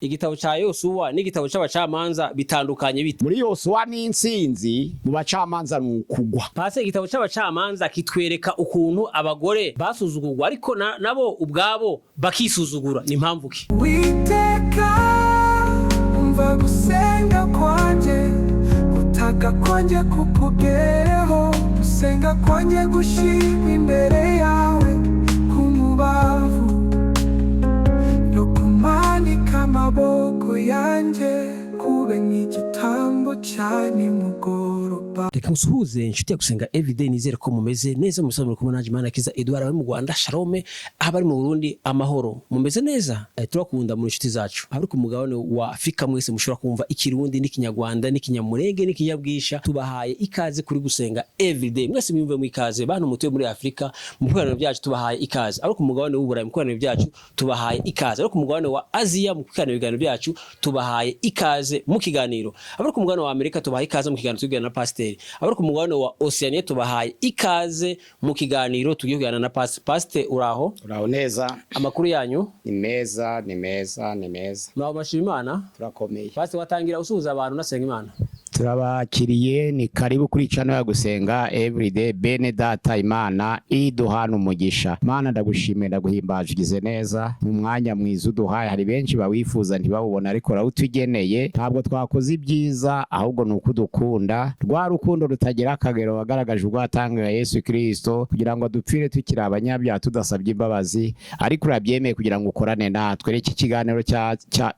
Igitabo ca Yosuwa n'igitabo c'abacamanza bitandukanye bite? Muri Yosuwa n'intsinzi, mu bacamanza n'ukugwa. Pase igitabo c'abacamanza kitwereka ukuntu abagore basuzugurwa ariko nabo ubwabo bakisuzugura. Ni impamvu ki? Witeka umva gusenga kwanje, gutaka kwanje kukugereho, gusenga kwanje gushimwa imbere yawe kumubavu, no kumanika amaboko yanje kube nk'igitambo ca nimugoroba. Reka musuhuze inshuti ya gusenga everyday, nizere ko mumeze neza. Musanzwe kumwe nanje Imanakiza Edouard ari mu Rwanda, Shalome abari mu Burundi, amahoro. Mumeze neza? Turakunda mu inshuti zacu abari ku mugabane wa Afrika, mwese mushobora kumva ikirundi n'ikinyarwanda n'ikinyamurenge n'ikinyabwisha. Tubahaye ikaze kuri gusenga everyday, mwese mwumve mu ikaze. Bantu mutuye muri Afrika mu bikorano byacu tubahaye ikaze. Abari ku mugabane w'Uburayi mu bikorano byacu tubahaye ikaze. Abari ku mugabane wa Aziya mu bikorano byacu tubahaye ikaze mu kiganiro. Abari ku mugabane wa Amerika tubahaye ikaze mu kiganiro tugirana na Pasiteri. Abari ku mugabane wa Oceania tubahaye ikaze mu kiganiro tugiye kugirana na Pasiteri. Uraho neza? Amakuru yanyu? Ni meza. Mwaho bashima Imana? Turakomeye. Pasiteri, watangira usuhuza abantu nasenga Imana. Turabakiriye, ni karibu kuri channel ya gusenga everyday. Bene data, Imana iduhana umugisha. Mana ndagushimira, ndaguhimbaje, ugize neza mu mwanya mwiza uduhaye. Hari benshi bawifuza ntibawubona, ariko rawutugeneye. Ntabwo twakoze ibyiza, ahubwo nuko udukunda. Rwa rukundo rutagira akagero wagaragaje ubwo watangira Yesu Kristo kugira ngo dupfire tukiri abanyabyaha tudasabye imbabazi, ariko urabyemeye kugira ngo ukorane natwe. Reka ikiganiro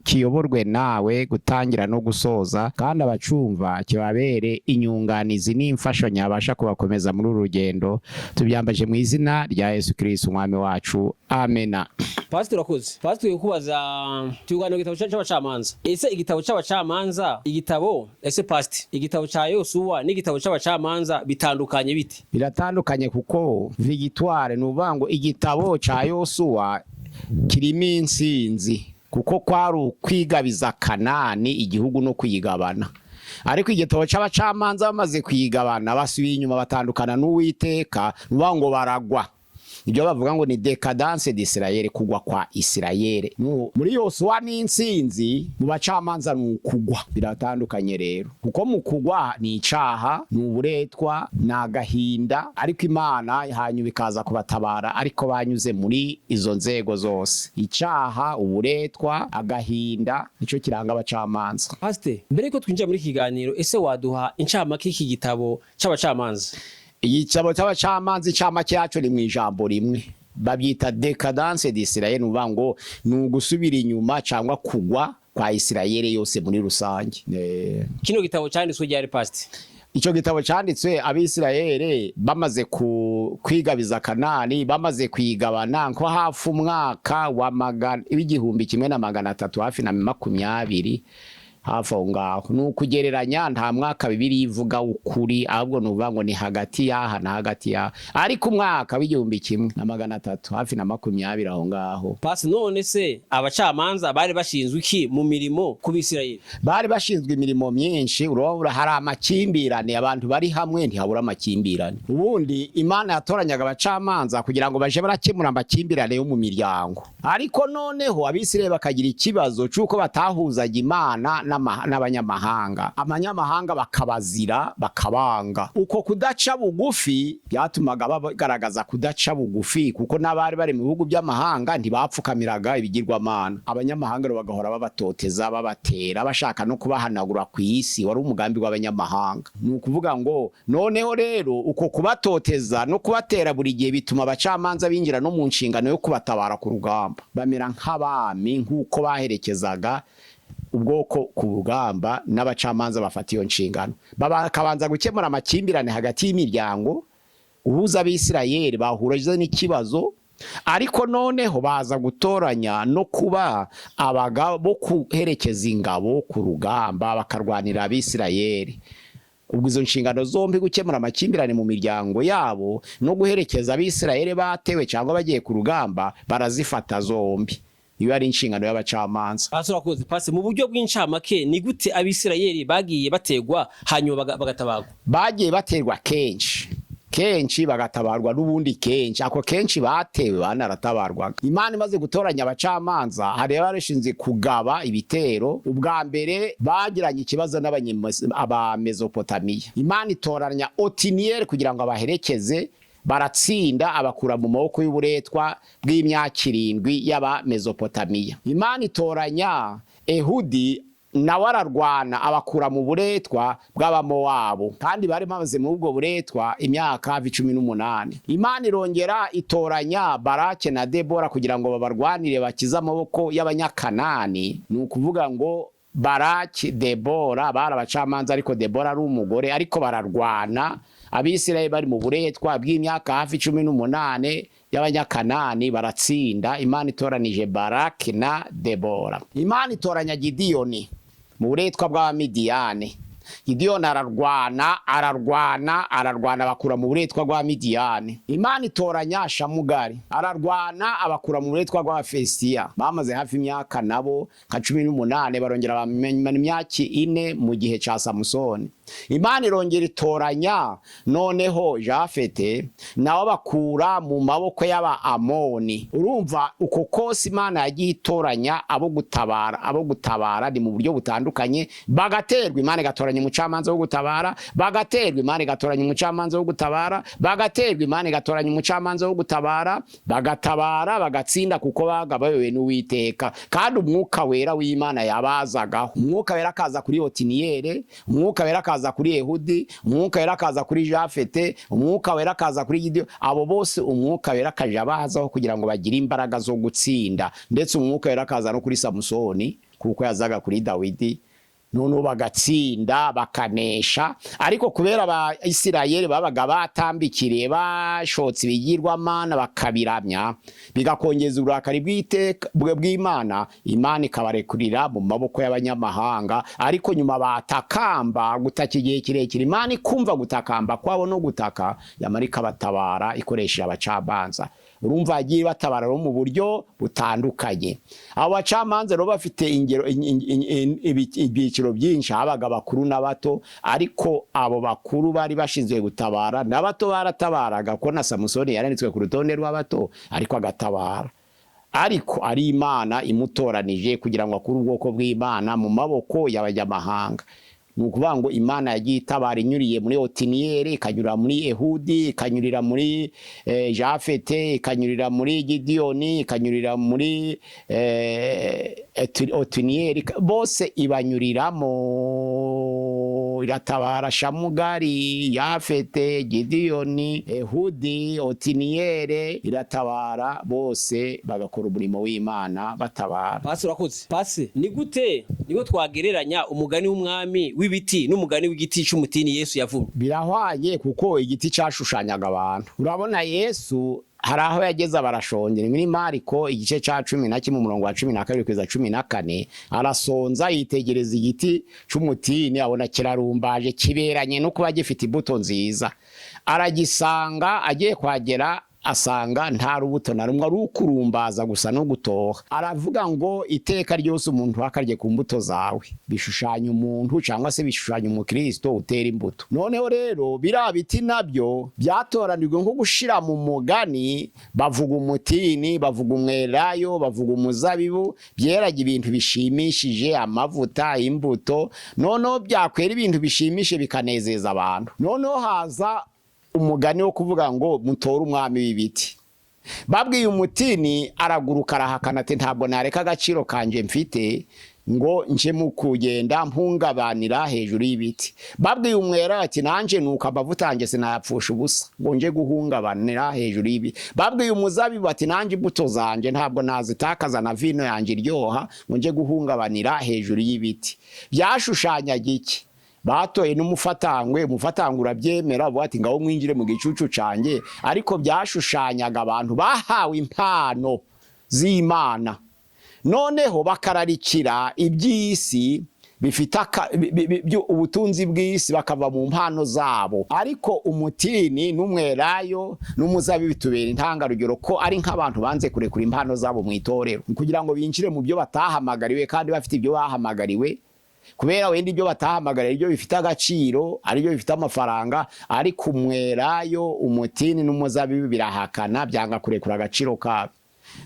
kiyoborwe nawe gutangira no gusoza, kandi abacumva kibabere inyunganizi n'imfashanyo yabasha kubakomeza muri uru rugendo. Tubyambaje mu izina rya Yesu Kristo umwami wacu, amena. Pasiteri urakoze. Pasiteri kubaza tugana igitabo c'abacamanza. Ese igitabo c'abacamanza igitabo ca Yosuwa n'igitabo c'abacamanza bitandukanye bite? Biratandukanye kuko Victoire nuvuga ngo igitabo ca Yosuwa kirimo intsinzi, kuko kwari kwigabiza Kanani igihugu no kuyigabana. Ariko igitabo c'abacamanza bamaze kuyigabana basubiye inyuma, batandukana n'Uwiteka, nuvuga ngo baragwa. Ibyo bavuga ngo ni decadence d'Israël, kugwa kwa Isirayeli. Muri Yosuwa n'intsinzi, mu bacamanza n'ukugwa. Biratandukanye rero, kuko mu kugwa ni icaha, ni uburetwa, ni agahinda, ariko Imana hanyuma ikaza kubatabara, ariko banyuze muri izo nzego zose. Icaha, uburetwa, agahinda, nico kiranga abacamanza. Pasiteri, mbere yuko twinjira muri kiganiro, ese waduha incamake y'iki gitabo c'abacamanza? Igitabo c'abacamanza incamake yacu ni mu ijambo rimwe, babyita decadence d'Israël, nuvuga ngo ni ugusubira inyuma cyangwa kugwa kwa Isirayeli yose muri rusange. Kino gitabo cyanditswe ryari Pasiteri? Ico gitabo cyanditswe Abisirayeli bamaze kwigabiza Kanani, bamaze kwigabana nko hafi umwaka wa 1300 hafi na 20 hafi aho ngaho. Ni ukugereranya, nta mwaka Bibiliya ivuga ukuri, ahubwo nuvuga ngo ni hagati yaha na hagati yaha, ariko umwaka w'1300 hafi na 20 aho ngaho. Pasi, none se abacamanza bari bashinzwe iki mu mirimo ku Bisirayeli? Bari bashinzwe imirimo myinshi. Urabura hari amakimbirane, abantu bari hamwe ntihabura amakimbirane. Ubundi Imana yatoranyaga abacamanza kugira ngo baje barakemura amakimbirane yo mu miryango, ariko noneho Abisirayeli bakagira ikibazo cyuko batahuzaga Imana n'abanyamahanga. Abanyamahanga bakabazira, bakabanga. Uko kudaca bugufi byatumaga bagaragaza kudaca bugufi, kuko n'abari bari mu bihugu by'amahanga ntibapfukamiraga ibigirwamana. Abanyamahanga bagahora babatoteza, babatera, bashaka no kubahanagura ku isi. Wari umugambi w'abanyamahanga. Ni ukuvuga ngo noneho rero uko kubatoteza no kubatera buri gihe bituma abacamanza binjira no mu nshingano yo kubatabara ku rugamba, bamera nk'abami, nk'uko baherekezaga ubwoko ku rugamba, n'abacamanza bafata iyo nshingano. Bakabanza gukemura amakimbirane hagati y'imiryango, uhuza Abisirayeli bahuraje n'ikibazo, ariko noneho baza gutoranya no kuba abagabo kuherekeza ingabo ku rugamba bakarwanira Abisirayeli. Ubwo izo nshingano zombi, gukemura amakimbirane mu miryango yabo no guherekeza Abisirayeli batewe cyangwa bagiye ku rugamba, barazifata zombi. Iyo ari inshingano y'abacamanza. Urakoze Pasi. Mu buryo bw'incamake, ni gute Abisirayeli bagiye bategwa hanyuma bagatabagwa? Bagiye baterwa kenshi, kenshi bagatabarwa n'ubundi kenshi, ako kenshi batewe banaratabarwaga. Imana imaze gutoranya abacamanza, hari abarishinze kugaba ibitero. Ubwa mbere bagiranye ikibazo n'Abamezopotamiya, Imana itoranya Otiniyeli kugira ngo abaherekeze, baratsinda abakura mu maboko y'uburetwa bw'imyaka 7 y'Abamezopotamiya. Imana itoranya Ehudi, nawe ararwana abakura mu buretwa bw'Abamowabu, kandi bari bamaze mu ubwo buretwa imyaka 18. Imana irongera itoranya Barake na Debora kugira ngo babarwanire bakize amaboko y'Abanyakanani. Ni ukuvuga ngo Barake, Debora bari abacamanza, ariko Debora ari umugore, ariko bararwana. Abisirayeli bari mu buretwa bw'imyaka hafi 18 y'Abanyakanani, baratsinda. Imana itoranije Barake na Debora. Imana itoranya Gidiyoni mu buretwa bw'Abamidiyani. Gidiyoni ararwana abakura mu buretwa bw'Abamidiyani. Imana itoranya Shamugari, ararwana abakura mu buretwa bw'Abafesiya. Bamaze hafi imyaka nabo nka 18, barongera bamenya imyaka 4 mu gihe ca Samusoni. Imana irongera itoranya noneho Jafete, nawe bakura mu maboko y'Aba-Amoni. Urumva uko kose Imana yagiye itoranya abo gutabara ni mu buryo butandukanye. Bagaterwa, Imana igatoranya umucamanza wo gutabara, bagaterwa, Imana igatoranya umucamanza wo gutabara, bagaterwa, Imana igatoranya umucamanza wo gutabara, bagatabara bagatsinda kuko bagabayowe n'Uwiteka. Kandi umwuka wera w'Imana yabazagaho. Umwuka wera akaza kuri Otiniyeli, umwuka wera akaza kuri Ehudi, umwuka wera akaza kuri Jafete, umwuka wera akaza kuri Gideon. Abo bose umwuka wera akaja bazaho kugira ngo bagire imbaraga zo gutsinda. Ndetse umwuka wera akaza no kuri Samusoni kuko yazaga kuri Dawidi, none bagatsinda bakanesha. Ariko kubera Abisirayeli babaga batambikiriye bashotse ibigirwamana bakabiramya, bigakongeza uburakari bw'Imana, Imana ikabarekurira mu maboko y'abanyamahanga. Ariko nyuma batakamba gutaka igihe kirekire, Imana ikumva gutakamba kwabo no gutaka, yamara ikabatabara ikoresheje abacamanza. Urumva agiye batabara mu buryo butandukanye. Abo bacamanza rero bafite ibyiciro byinshi, habaga bakuru n'abato, ariko abo bakuru bari bashinzwe gutabara, n'abato baratabaraga, ko na Samusoni yaranditswe ku rutonde rw'abato ariko agatabara. Ariko ari Imana imutoranije kugira ngo akure ubwoko bw'Imana mu maboko y'abanyamahanga. Nukuvuga ngo Imana yagiye itabara inyuriye muri Otiniyeli, ikanyurira muri Ehudi, ikanyurira muri Jafete, ikanyurira muri Gidiyoni, ikanyurira muri Otiniyeli, bose ibanyuriramo, iratabara Shamugari, Jafete, Gidiyoni, Ehudi, Otiniyeli, iratabara bose bagakora umurimo w'Imana batabara. Pasi urakoze. Pasi ni gute nigo twagereranya umugani w'umwami w'ibiti n'umugani w'igiti cy'umutini Yesu yavumye? Birahwaye kuko igiti cyashushanyaga abantu. Urabona Yesu hari aho yageze abarashongera. Muri Mariko igice ca 11 umurongo wa 12 kugeza 14, arasonza yitegereza igiti cy'umutini, abona kirarumbaje kiberanye no kuba gifite imbuto nziza. Aragisanga, agiye kwagera asanga nta rubuto na rumwe, rukurumbaza gusa no gutoha. Aravuga ngo iteka ryose umuntu akarye ku mbuto zawe. Bishushanya umuntu cyangwa se bishushanya umukristo utera imbuto. Noneho rero bira biti nabyo byatoranirwe nko gushira mu mugani, bavuga umutini, bavuga umwelayo, bavuga umuzabibu, byeraga ibintu bishimishije, amavuta, imbuto. Noneho byakwera ibintu bishimishe bikanezeza abantu. Noneho haza umugani wo kuvuga ngo mutora umwami w'ibiti. Babwiye umutini, araguruka arahakana ati ntabwo nareka agaciro kanje mfite ngo nje mu kugenda mpungabanira hejuru y'ibiti. Babwiye umwera ati nanje nuko amavuta yanjye sinayapfusha ubusa ngo nje guhungabanira hejuru y'ibiti. Babwiye umuzabibu ati nanje imbuto zanje ntabwo nazitakaza na vino yanjye iryoha ngo nje guhungabanira hejuru y'ibiti. Byashushanyaga iki? Batoye n'umufatangwe, umufatangwe urabyemera bwati ngaho mwinjire mu gicucu canje, ariko byashushanyaga abantu bahawe impano z'Imana. Noneho bakararikira iby'isi bifite ubutunzi bw'isi bakava mu mpano zabo. Ariko umutini n'umwelayo n'umuzabibu bitubera intangarugero ko ari nk'abantu banze kurekura impano zabo mu itorero kugira ngo binjire mu byo batahamagariwe kandi bafite ibyo bahamagariwe. kubera wenda ibyo batahamagara ibyo bifite agaciro ari byo bifite amafaranga, ariko umwelayo umutini n'umuzabibu birahakana, byanga kurekura agaciro kabyo.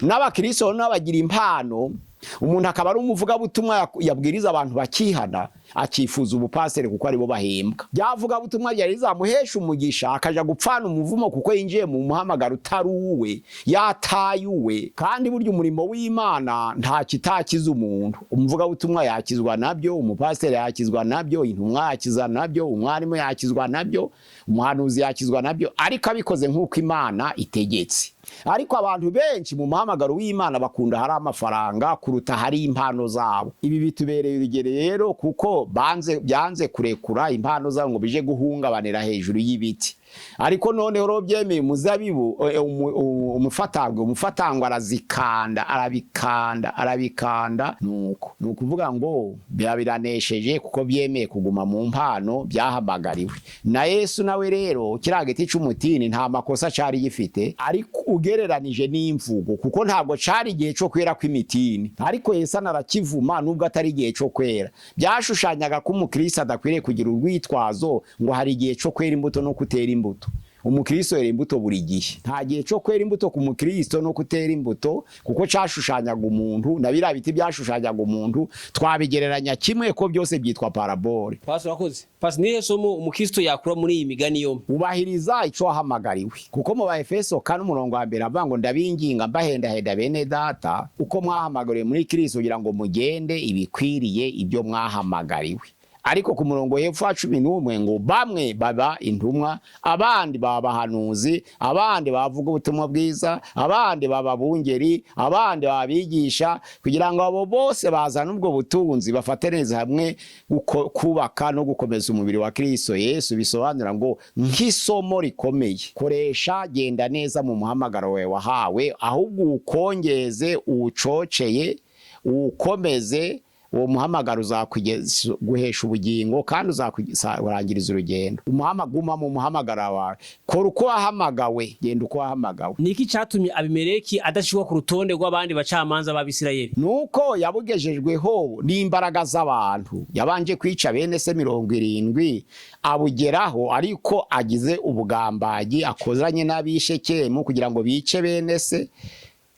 N'abakristo n'abagira impano, umuntu akaba ari umuvuga butumwa yabwiriza abantu bakihana, akifuza ubupastere kuko ari bo bahembwa. Byavuga butumwa yari zamuhesha umugisha akaja gupfana umuvumo kuko yinjiye mu muhamagaro utaruwe, yatayuwe. Kandi burya umurimo w'Imana nta kitakiza umuntu. Umuvuga butumwa yakizwa nabyo, umupastere yakizwa nabyo, intumwa yakizwa nabyo, umwarimu yakizwa nabyo, umuhanuzi yakizwa nabyo, ariko abikoze nk'uko Imana itegetse. Ariko abantu benshi mu muhamagaro w'Imana bakunda hari amafaranga kuruta hari impano zabo. Ibi bitubereye urugero rero kuko byanze kurekura impano zabo ngo bije guhungabanira hejuru y'ibiti. Ariko noneho ro byemeye umuzabibu umufatangwa arabikanda nuko nukuvuga ngo biranesheje kuko byemeye kuguma mu mpano byahamagariwe. Na Yesu nawe rero kiragiti cy'umutini nta makosa cyari gifite, ariko ugereranije n'imvugo kuko ntabwo cyari igihe cyo kwera kw'imitini, ariko Yesu narakivuma nubwo atari igihe cyo kwera. Byashushanyaga ko umukristo adakwiriye kugira urwitwazo ngo hari igihe cyo kwera imbuto no kutera imbuto. Umukristo yera imbuto buri gihe, nta gihe cyo kwera imbuto ku mukristo no kutera imbuto, kuko cyashushanyaga umuntu na bira biti byashushanyaga umuntu. Twabigereranya kimwe ko byose byitwa parabole. Pastor wakoze Pastor, nihe somo umukristo yakura muri iyi migani yo? Ubahiriza ico wahamagariwe, kuko mu Efeso 4:1 avuga ngo ndabinginga mbahenda bene data uko mwahamagariwe muri Kristo kugira ngo mugende ibikwiriye ibyo mwahamagariwe. Ariko ku murongo hepfo 11 ngo bamwe baba intumwa, abandi baba bahanuzi, abandi bavuga ubutumwa bwiza, abandi baba bungeri, abandi babigisha, kugira ngo abo bose bazana ubwo butunzi bafatereza hamwe kubaka no gukomeza umubiri wa Kristo Yesu. Bisobanura ngo nk'isomo rikomeye, koresha genda neza mu muhamagaro we wahawe, ahubwo ukongeze ucoceye ukomeze. Uwo muhamagaro uzaguhesha ubugingo kandi uzakurangiriza urugendo. Umuhamaguma mu muhamagaro wawe, kora uko wahamagawe, genda uko wahamagawe. Niki cyatumye Abimeleki adashikwa ku rutonde rw'abandi bacamanza b'Abisirayeli? Nuko yabugejejweho n'imbaraga z'abantu, yabanje kwica bene se 70 abugeraho, ariko agize ubugambaji akozanye n'abishekemu kugira ngo bice bene se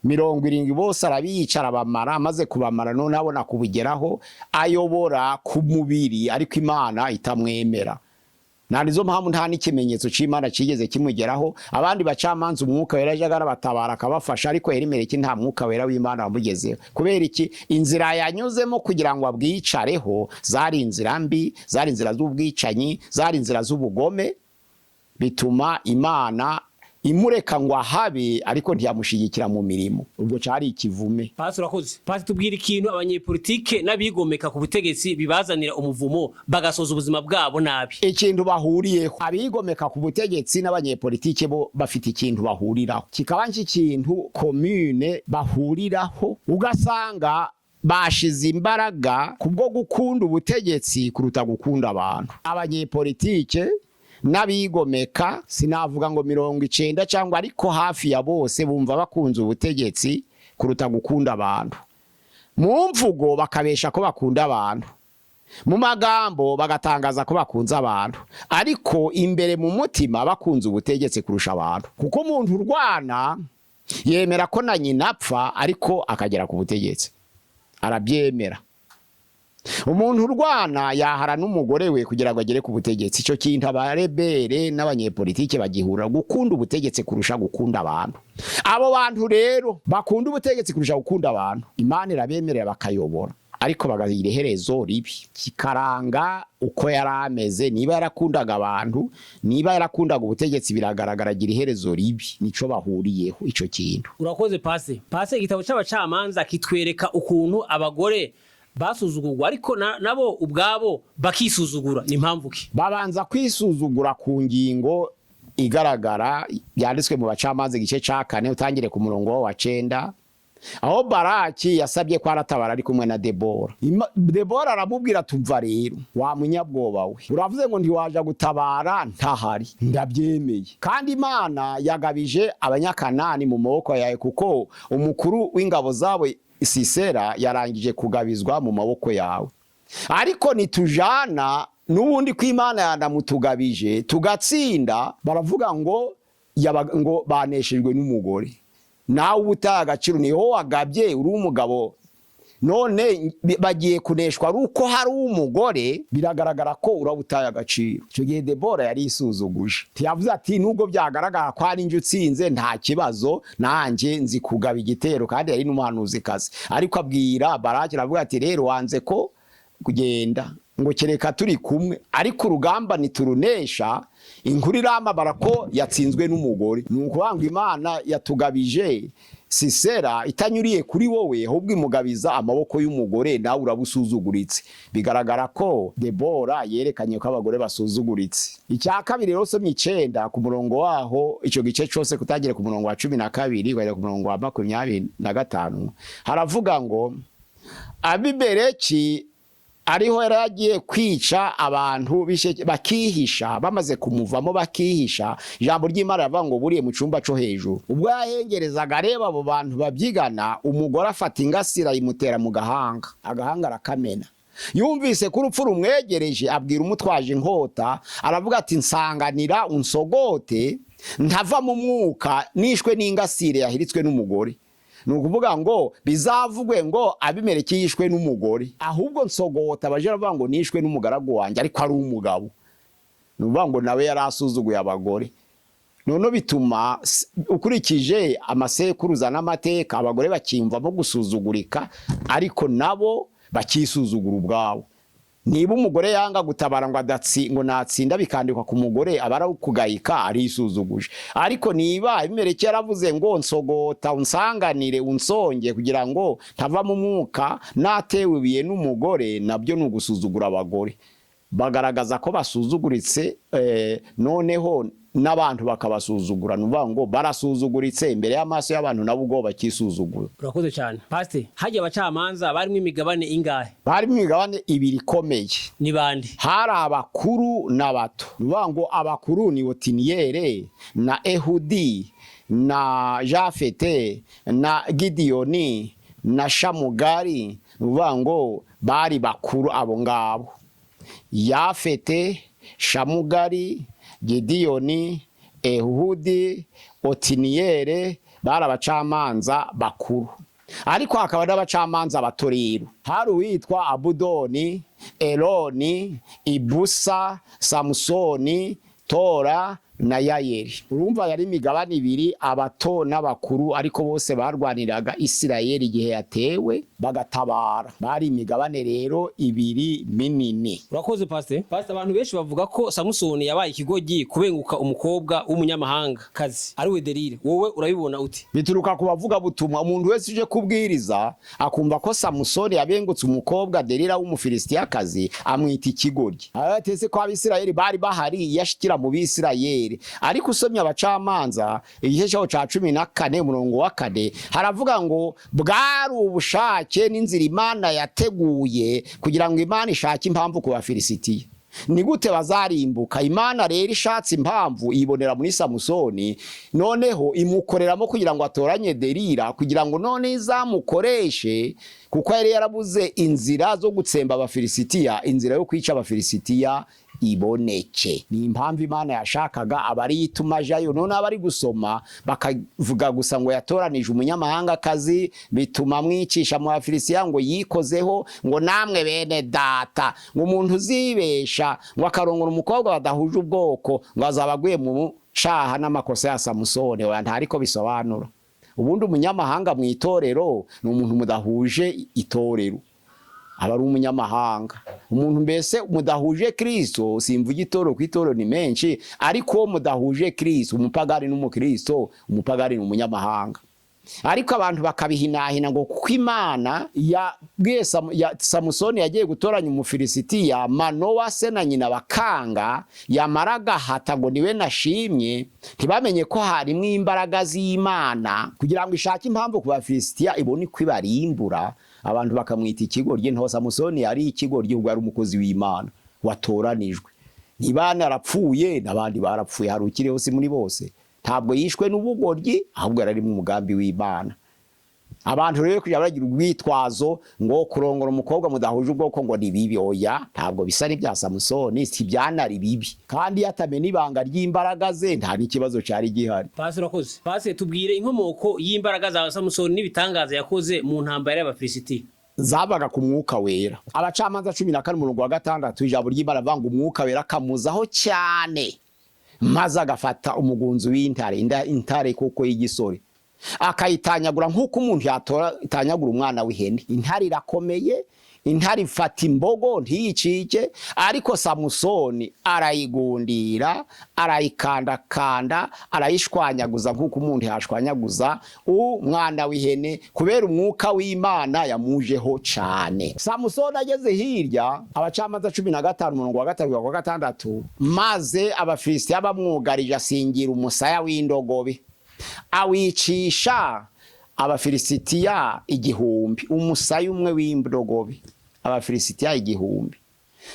70 bose arabicara bamara, maze kubamara none abona kubugeraho ayobora ku mubiri, ariko Imana itamwemera. Nanizo mpamvu nta n'ikimenyetso c'Imana cigeze kimugeraho. Abandi bacamanza umwuka wera jagara batabara akabafasha, ariko Elimeleki nta mwuka wera w'Imana wamugezeho. Kubera iki? Inzira yanyuzemo kugira ngo abwicareho zari inzira mbi, zari inzira z'ubwicanyi, zari inzira z'ubugome, bituma Imana imureka ngo ahabe, ariko ntiyamushigikira mu mirimo. Ubwo cari ikivume. Pastor urakoze. Pastor tubwira ikintu abanyepolitike n'abigomeka ku butegetsi bibazanira umuvumo bagasoza ubuzima bwabo nabi. Ikintu bahuriyeho, abigomeka ku butegetsi n'abanyepolitike bo bafite ikintu bahuriraho, kikaba nk'ikintu commune bahuriraho. Ugasanga bashize imbaraga kubwo gukunda ubutegetsi kuruta gukunda abantu. Abanyepolitike n'abigomeka sinavuga ngo 90 cyangwa ariko hafi ya bose bumva bakunze ubutegetsi kuruta gukunda abantu. Mu mvugo bakabesha ko bakunda abantu, mu magambo bagatangaza ko bakunze abantu, ariko imbere mu mutima bakunze ubutegetsi kurusha abantu. Kuko umuntu urwana yemera ko na nyina apfa, ariko akagera ku butegetsi arabyemera. Umuntu urwana yahara n'umugore we kugira ngo agere ku butegetsi. Ico kintu abarebere n'abanyepolitike bagihura gukunda ubutegetsi kurusha gukunda abantu. Abo bantu rero bakunda ubutegetsi kurusha gukunda abantu, Imana irabemerera bakayobora, ariko bagagira iherezo ribi kikaranga uko yarameze. Niba yarakundaga abantu, niba yarakundaga ubutegetsi, biragaragara agira iherezo ribi. Nico bahuriyeho ico kintu. Urakoze Pastor. Igitabo c'abacamanza kitwereka ukuntu abagore basuzugurwa, ariko nabo ubwabo bakisuzugura. Ni mpamvu ki? Babanza kwisuzugura ku ngingo igaragara yanditswe mu bacamanza igice ca 4 utangire ku murongo wa 9, aho Baraki yasabye ko aratabara ari kumwe na Debora. Debora aramubwira tumva rero wa munyabwoba we, uravuze ngo ntiwaja gutabara ntahari. Ndabyemeye, kandi Imana yagabije abanyakanani mu maboko yawe, kuko umukuru w'ingabo zawe Sisera yarangije kugabizwa mu maboko yawe. ariko nitujana n'ubundi ko Imana yanamutugabije tugatsinda, baravuga ngo ngo baneshejwe n'umugore. Nawe ubutaha agaciro niho wagabye uri umugabo, none bagiye kuneshwa ruko hari umugore, biragaragara ko urabutaye agaciro. Icyo gihe Debora yari isuzuguje, ntiyavuze ati nubwo byagaragara ko ari nje utsinze nta kibazo, nanjye nzi kugaba igitero, kandi yari n'umuhanuzi kazi. Ariko abwira Baraki aravuga ati rero wanze ko kugenda ngo kereka turi kumwe, ariko urugamba niturunesha. Inkuru iramabara ko yatsinzwe n'umugore. Nuko ngo Imana yatugabije Sisera itanyuriye kuri wowe, ahubwo imugabiza amaboko y'umugore, nawe urabusuzuguritse. Bigaragara ko Debora yerekanye ko abagore basuzuguritse. Icya kabiri rero somye 9 ku murongo waho, icyo gice cyose kutagire ku murongo wa 12 kugera ku murongo wa 25 haravuga ngo Abimeleki ariho yaragiye kwica abantu bakihisha, bamaze kumuvamo bakihisha. Ijambo ry'Imana ravuga ngo buriye mu cyumba cyo hejuru. Ubwo yahengerezaga areba abo bantu babyigana, umugore afata ingasira imutera mu gahanga, agahanga arakamena. Yumvise ko urupfu rumwegereje, abwira umutwaje inkota, aravuga ati nsanganira unsogote ntava mu mwuka, nishwe n'ingasire yahiritswe n'umugore. Nukuvuga ngo bizavugwe ngo Abimeleki yishwe n'umugore, ahubwo nsogota baje bavuga ngo nishwe n'umugaragu wanjye, ariko ari umugabo. Nuvuga ngo nawe yarasuzuguye abagore. None bituma ukurikije amasekuruza n'amateka abagore bakimvamo gusuzugurika, ariko nabo bakisuzugura ubwabo. Niba umugore yanga gutabara ngo ngo natsinda bikandikwa ku mugore, abara kugayika ari isuzuguje. Ariko niba Abimeleki yaravuze ngo nsogota unsanganire unsonge kugira ngo ntava mu mwuka, natewe biye n'umugore, nabyo n'ugusuzugura abagore. Bagaragaza ko basuzuguritse, noneho n'abantu bakabasuzugura. Nuvuga ngo barasuzuguritse imbere y'amaso y'abantu, nabo ubwo bakisuzugura. Urakoze cyane Pastor. Hajya abacamanza barimo imigabane ingahe? Barimo imigabane 2 ikomeye. Ni bande? Hari abakuru n'abato. Nuvuga ngo abakuru ni Otiniyeli na Ehudi na Jafete na Gidiyoni na Shamugari. Nuvuga ngo bari bakuru abo ngabo. Yafete, Shamugari, Gidiyoni, Ehudi, Otiniyeli bari abacamanza bakuru. Ariko hakaba n'abacamanza bato rero. Hari uwitwa Abudoni, Eloni, Ibusa, Samusoni, Tora na Yayeli. Urumva yari imigabane 2, abato n'abakuru, ariko bose barwaniraga Isirayeli igihe yatewe bagatabara. Bari imigabane rero 2 minini. Urakoze Pastor. Abantu benshi bavuga ko Samusoni yabaye ikigogi kubenguka umukobwa w'umunyamahanga kazi ari we Delila. Wowe urabibona uti? Bituruka kubavuga butumwa. Umuntu wese uje kubwiriza akumva ko Samusoni yabengutse umukobwa Delila w'umufilisitiya kazi, amwita ikigogi. Aratese ko Abisirayeli bari bahari yashikira mu Bisirayeli. Ariko usomye abacamanza igihe cyo 14 umurongo wa 4 haravuga ngo bwari ubushake n'inzira Imana yateguye kugira ngo Imana ishake impamvu ku Bafilisitiya. Ni gute bazarimbuka? Imana rero ishatse impamvu ibonera muri Samusoni, noneho imukoreramo kugira ngo atoranye Delila, kugira ngo none izamukoreshe, kuko yari yarabuze inzira zo gutsemba Abafilisitiya, inzira yo kwica Abafilisitiya iboneke. Ni impamvu Imana yashakaga abari yituma jayo. None abari gusoma bakavuga gusa ngo yatoranije umunyamahanga kazi, bituma mwicisha mu Bafilisitiya ngo yikozeho, ngo namwe bene data, ngo umuntu uzibesha ngo akarongora umukobwa badahuje ubwoko ngo azabaguye mu caha n'amakosa ya Samusoni. Oya, ntariko bisobanura. Ubundi umunyamahanga mu itorero ni umuntu mudahuje itorero, aba ari umunyamahanga. Umuntu mbese mudahuje Kristo, simvuga itoro ku itoro ni menshi, ariko mudahuje Kristo, umupagani n'umukristo, umupagani n'umunyamahanga. Ariko abantu bakabihinahina ngo kuko Imana yabwiye Samusoni yagiye gutoranya umufilisitiya, Manowa se na nyina bakanga, yamaraga hata ngo niwe nashimye, ntibamenye ko harimo imbaraga z'Imana kugira ngo ishake impamvu ku Bafilisitiya ibone kwibarimbura. Abantu bakamwita ikigoryi. Nto Samusoni yari ikigoryi, ubwo ari umukozi w'Imana watoranijwe. Nibana arapfuye n'abandi barapfuye, harukireho si muri bose. Ntabwo yishwe n'ubugoryi, ahubwo ari mu mugambi w'Imana. abantu rero kuja baragira urwitwazo ngo kurongora umukobwa mudahuje ubwoko ngo ni bibi. Oya, ntabwo bisa n'ibya Samusoni, si byanari bibi, kandi yatamena ibanga ry'imbaraga ze nta n'ikibazo cyari gihari. Pasi urakoze. Pasi tubwire inkomoko y'imbaraga za Samusoni n'ibitangaza yakoze mu ntambara y'Abafilisiti. Zabaga ku mwuka wera. Abacamanza 14:6 ijambo ry'Imana vanga umwuka wera kamuzaho cyane, maze agafata umugunzu w'intare, intare koko y'igisore, akayitanyagura nk'uko umuntu yatanyagura umwana w'ihene. Intare irakomeye, intare ifata imbogo ntiyicike, ariko Samusoni arayigundira, arayikandakanda, arayishwanyaguza nk'uko umuntu yashwanyaguza umwana w'ihene, kubera umwuka w'Imana yamujeho cyane. Samusoni ageze hirya, abacamanza 15:3-6, maze Abafilisitiya bamwugarije asingira umusaya w'indogobe, awicisha Abafilisitiya 1000, umusaya umwe w'indogobe, Abafilisitiya 1000.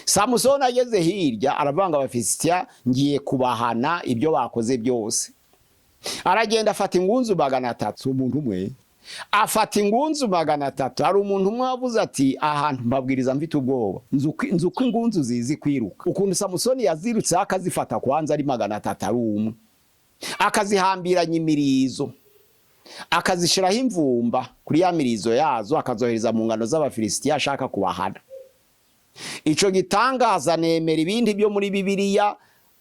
Samusoni ageze hirya aravanga Abafilisitiya, ngiye kubahana ibyo bakoze byose. Aragenda afata ingunzu 300, umuntu umwe afata ingunzu 300. Hari umuntu umwe wavuze ati ahantu mbabwiriza mfite ubwoba, nzuko ingunzu zizi kwiruka. Ukuntu Samusoni yazirutse akazifata kwanza ari 300 ari umwe, akazihambiranya imirizo, akazishiraho imvumba kuri ya mirizo yazo, akazohereza mu ngano z'Abafilisitiya ashaka kubahana. Ico gitangaza nemera ibindi byo muri Bibiliya,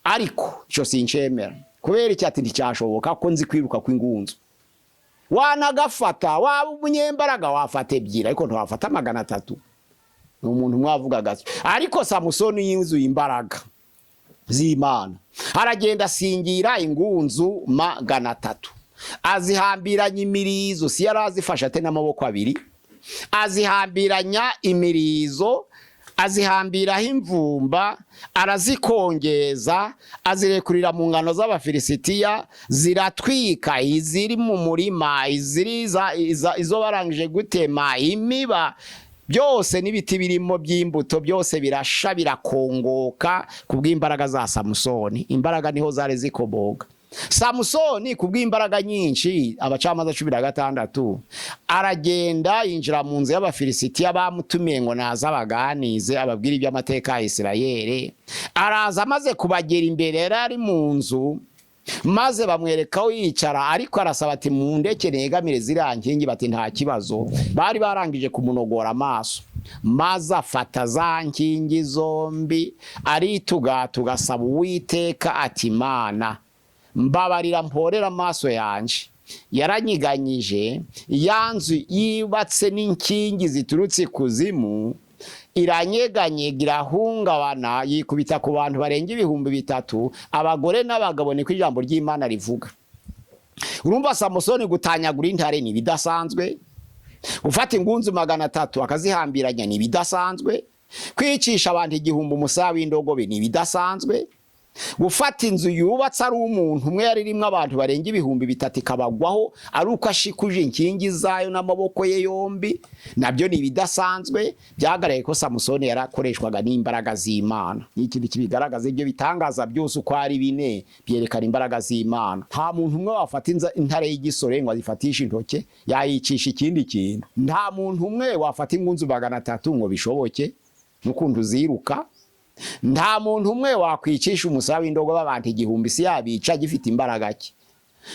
ariko ico sincemera kubera icyati nticyashoboka ko nzi kwiruka kw'ingunzu. Wanagafata waba umunyembaraga wafata ebyiri, ariko ntwafata 300. Ni umuntu mwavuga gato. Ariko Samusoni yuzuye imbaraga z'Imana, aragenda asingira ingunzu 300, azihambiranya imirizo, si yarazifasha ate n'amaboko abiri, azihambiranya imirizo, azihambiraho imvumba, arazikongeza, azirekurira mu ngano z'Abafilisitiya, ziratwika, iziri mu murima, izo barangije gutema, imiba byose n'ibiti birimo by'imbuto byose birasha birakongoka kubw'imbaraga za Samusoni. Imbaraga niho zari zikoboga. Samusoni kubw'imbaraga nyinshi, abacamanza 16, aragenda yinjira mu nzu y'Abafilisitiya, bamutumiye ngo naza baganize ababwira iby'amateka ya Isirayeli. Araza amaze kubagera imbere, ari mu nzu, maze bamwereka aho yicara, ariko arasaba ati mundeke negamire ziriya nkingi. Bati nta kibazo. Bari barangije kumunogora amaso, maze afata za nkingi zombi, aritugatuga asaba Uwiteka ati Mana mbabarira mporera amaso yanje. Yaranyiganyije, yanzu yibatse n'inkingi ziturutse kuzimu, iranyeganyega, irahungabana, yikubita ku bantu barenga 3000, abagore n'abagabo, niko ijambo ry'Imana rivuga. Urumva Samusoni gutanyagura intare ni bidasanzwe, ufata ingunzu 300 akazihambiranya ni bidasanzwe, kwicisha abantu 1000 umusaya w'indogobe ni bidasanzwe, gufata inzu yubatse ari umuntu umwe yari rimwe abantu barenga 3000 ikabagwaho ari uko ashikuje inkingi zayo n'amaboko ye yombi, nabyo ni bidasanzwe. Byagaraye ko Samusoni yarakoreshwaga n'imbaraga z'Imana. N'ikindi kibigaragaza ibyo bitangaza byose uko ari bine byerekana imbaraga z'Imana. Nta muntu umwe wafata intare y'igisore ngo azifatishe intoke yayicisha ikindi kintu. Nta muntu umwe wafata ingunzu 300 ngo bishoboke n'ukuntu ziruka. Nta muntu umwe wakwicisha umusaya w'indogobe abantu 1000 si yabica gifite imbaraga ki.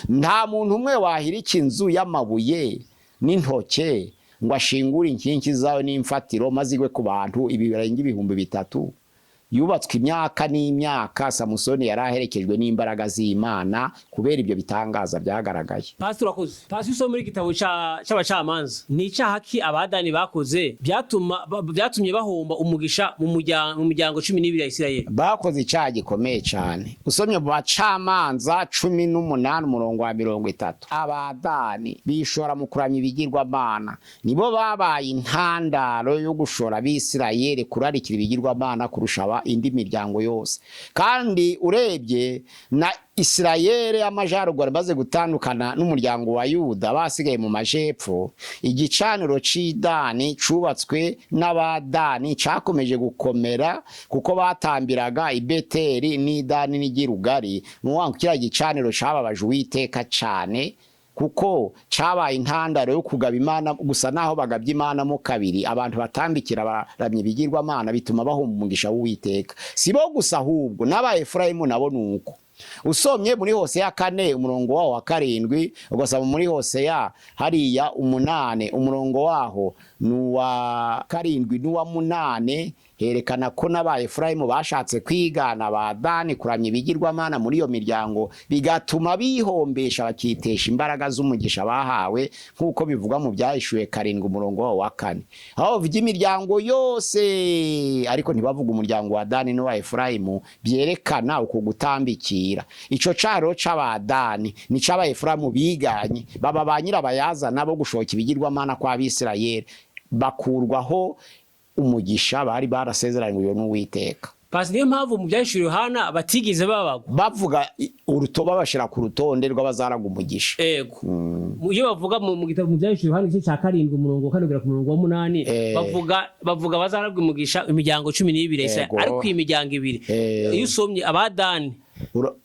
Nta muntu umwe wahirika inzu y'amabuye n'intoke ngo ashingure inkingi zayo n'imfatiro maze igwe ku bantu ibirenga 3000. Yubatswe imyaka n'imyaka. Samusoni yaraherekejwe n'imbaraga z'Imana kubera ibyo bitangaza byagaragaye. Pastor wakoze. Pastor so muri gitabo cy'abacamanza, ni icyaha ki abadani bakoze byatumye bahomba umugisha mu muryango 12 ya Isirayeli? Bakoze icyaha gikomeye cyane. Usomye mu bacamanza 18:30, abadani bishora mu kuramya ibigirwamana, nibo babaye intandaro yo gushora Abisirayeli kurarikira ibigirwamana kurusha indi miryango yose. Kandi urebye na Isirayeli y'amajyaruguru baze gutandukana n'umuryango wa Yuda basigaye mu majepfo, igicaniro c'Idani cubatswe n'abadani cakomeje gukomera kuko batambiraga i Beteli n'Idani n'Igirugari. Nuwangu kira gicaniro cababaje Uwiteka cyane, kuko cabaye intandaro yo kugaba Imana gusa naho bagabye Imana mo kabiri abantu batambikira baramye ibigirwamana bituma bahomba umugisha w'Uwiteka. Sibo gusa ahubwo n'aba Efurayimu nabo nuko. Usomye muri Hoseya 4 umurongo waho wa 7 ugasaba muri Hoseya hariya 8 umurongo waho nuwa 7 nuwa 8 herekana ko n'aba Efurayimu bashatse kwigana ba Dani kuramya ibigirwamana muri iyo miryango bigatuma bihombesha bakitesha imbaraga z'umugisha bahawe nkuko bivuga mu byahishuwe 7 umurongo wa 4. Aho vy'imiryango yose ariko ntibavuga umuryango wa Dani no wa Efurayimu byerekana uko gutambikira. Ico caro c'aba Dani ni c'aba Efurayimu biganye baba banyira bayaza nabo gushoka ibigirwamana kwa Abisirayeli bakurwaho umugisha bari barasezeranywe n'Uwiteka. Pasi niyo mpamvu mu byahishuriwe Yohana batigeze bavuga urutoba bashira ku rutonde rw'abazaraga umugisha. Ego. Iyo bavuga mu gitabo mu byahishuriwe Yohana igice cya 7 umurongo wa 4 ku murongo wa 8 bavuga abazaraga umugisha imiryango 12 ariko imiryango 2. Iyo usomye abadani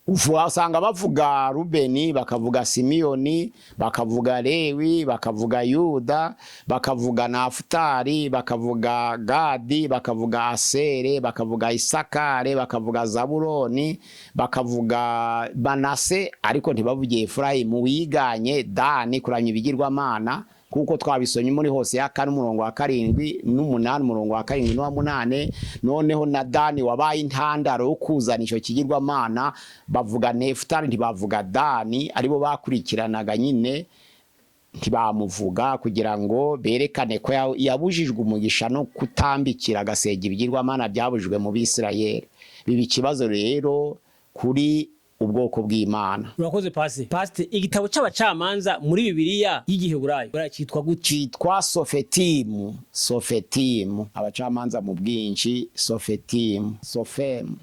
usanga bavuga Rubeni, bakavuga Simiyoni, bakavuga Lewi, bakavuga Yuda, bakavuga Nafutali, bakavuga Gadi, bakavuga Asere, bakavuga Isakare, bakavuga Zabuloni, bakavuga Manase, ariko ntibavugiye Efurayimu wiganye Dani kuramya ibigirwamana kuko twabisonye muri Hoseya 4 umurongo wa 7 n'umunani umurongo wa 7 n'uwa 8. Noneho na Dani wabaye intandaro yo kuzana ico kigirwamana bavuga Nefutali ntibavuga Dani aribo bakurikiranaga nyine ntibamuvuga kugira ngo berekane ko yabujijwe umugisha no kutambikira gasega ibigirwamana byabujijwe mu Bisirayeli. Bibi kibazo rero kuri ubwoko bw'Imana. Urakoze Pasi. Pasi igitabo c'abacamanza muri Bibiliya y'Igiheburayo cyitwa gucitwa Sofetimu. Sofetimu abacamanza mu bwinshi Sofetimu.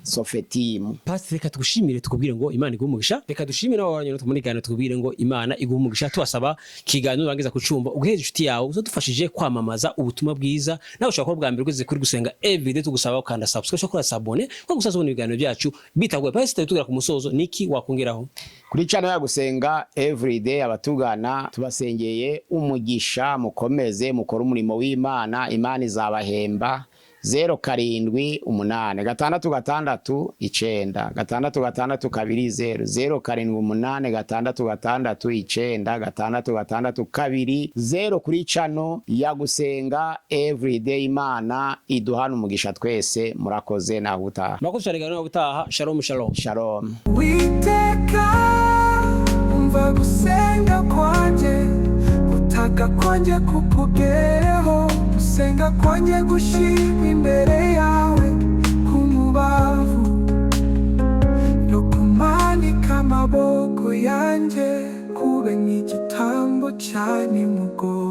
Sofetimu. Pasi reka tugushimire tukubwire ngo Imana igumugisha. Reka dushimire n'abanyarwanda tumunigana tukubwire ngo Imana igumugisha. Tubasaba kiganiro urangiza kucumba ugeheze inshuti yawe uzadufashije kwamamaza ubutumwa bwiza. Nawe ushaka ko bwa mbere ugeze kuri gusenga everyday tugusaba ukanda subscribe ushaka sabone ko gusazobona ibiganiro byacu bitagoye. Pasi tugera ku musozo niki wakongeraho kuri channel ya gusenga everyday abatugana tubasengeye umugisha mukomeze mukora umurimo w'Imana Imana izabahemba 0786 666 9 666 20 0786 666 9 0 kuri channel ya gusenga everyday Imana iduhana umugisha twese murakoze na gutaha makusharigana gutaha shalom shalom shalom Witeka umva gusenga kwanje utaka kwanje kukugereho gusenga kwanje gushimwa imbere yawe kumubavu no kumanika amaboko yanje kube nk'igitambo cyane mugo